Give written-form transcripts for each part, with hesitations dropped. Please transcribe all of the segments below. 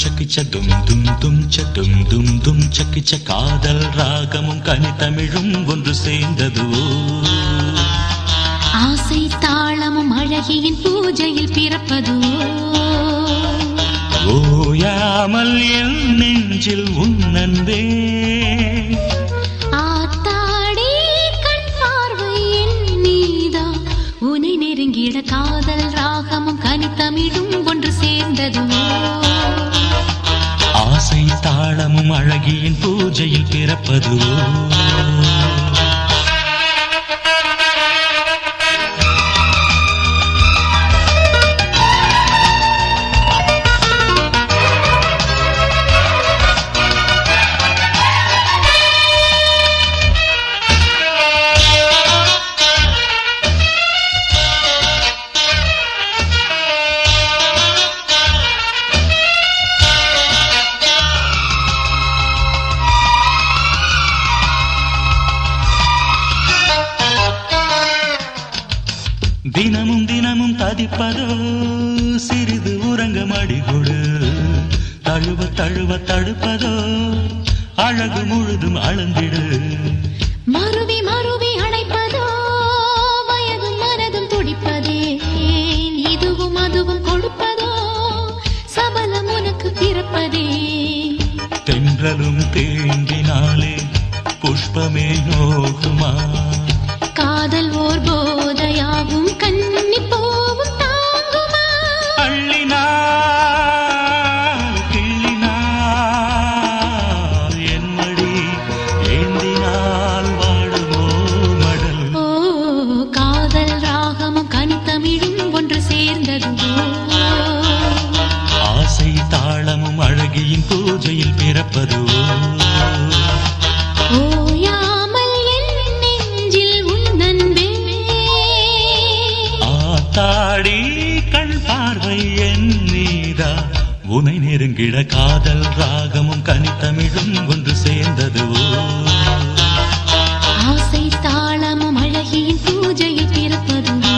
சக்கிச்ச தும் தும் தும் ச தும் தும் தும் சக்கிச்ச காதல் ராகமும் கனிதமிழும் ஒன்று சேர்ந்ததுவோ ஆசை தாளமும் அழகியின் பூஜையில் பிறப்பதுவோ ஓயாமல் என் நெஞ்சில் உன்னன்பே ஆத்தாடி கண் பார்வை என் நீதா உன்னை நெருங்கிட காதல் ராகமும் கனிதமிழும் ஒன்று சேர்ந்ததுவோ ஆசை தாளமும் அழகியின் பூஜையில் பிறப்பதுவோ தினமும் தினமும் ததிப்பதோ சிறிது உறங்க மடிகொடு தழுவ தழுவ தடுப்பதோ அழகு முழுதும் அளந்திடு மறுவி மறுவி அணைப்பதோ வயதும் மனதும் துடிப்பதே இதுவும் அதுவும் கொடுப்பதோ சபலம் உனக்கு பிறப்பதே தென்றலும் தேங்கினாலே புஷ்பமே நோகுமா காதல் ஓர் போதையாகும் கண்ணி போவும் தாங்குமா அள்ளினாள் கிள்ளினாள் என் மடி ஏந்தினால் வாடுமோ மடல் ஓ காதல் ராகமும் கனிதமிழும் ஒன்று சேர்ந்ததுவோ ஆசை தாளமும் அழகியின் பூஜையில் பிறப்பதுவோ ஓயாமல் என் நெஞ்சில் உன்னன்பே ஆத்தாடி கண் பார்வை என் நீதா உனை நெருங்கிட காதல் ராகமும் கனிதமிழும் ஒன்று சேர்ந்ததுவோ ஆசை தாளமும் அழகியின் பூஜையில் பிறப்பதுவோ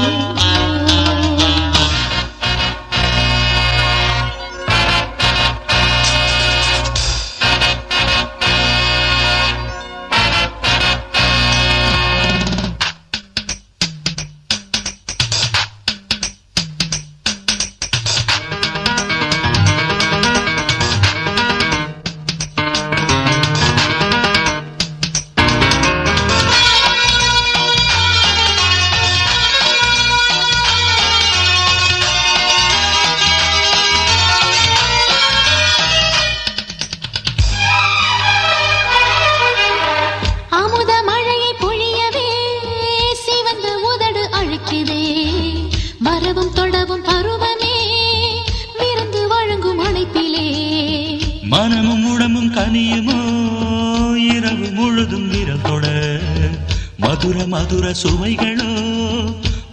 அமுத மழையை பொழியவே சிவந்த உதடு அழைக்குதே வரவும் தொடவும் பருவமே விருந்து வழங்கும் அழைப்பிலே மனமும் உடம்பும் கனியுமோ இரவு முழுதும் விரதொட மதுர மதுர சுவைகளோ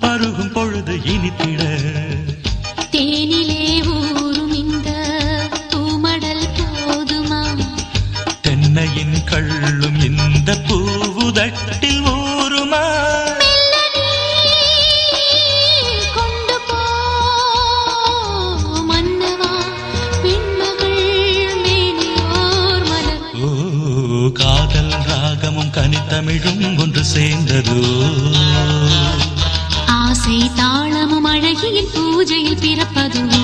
பருகும் பொழுது இனித்திட தேனிலே ஊரும் இந்த பூமடல் போதுமா தென்னையின் கள்ளும் இந்த பூவுதட்டில் ஊருமா கொண்டு போ மன்னவா பெண்மகள் மேனியோர் மலர் ஓ காதல் ராகமும் கனிதமிழும் ஒன்று சேர்ந்ததோ ஆசை தாளமும் அழகியின் பூஜையில் பிறப்பதுவோ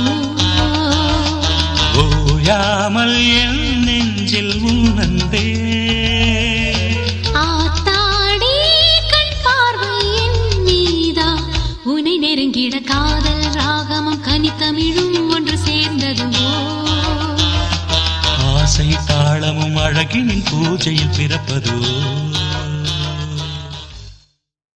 ஓயாமல் என் நெஞ்சில் உன்னன்பே ஆத்தாடி கண் பார்வை என் நீதா உன்னை நெருங்கிட காதல் ராகமும் கனிதமிழும் ஒன்று சேர்ந்ததுவோ ஆசை தாளமும் அழகின் பூஜையில் பிறப்பதோ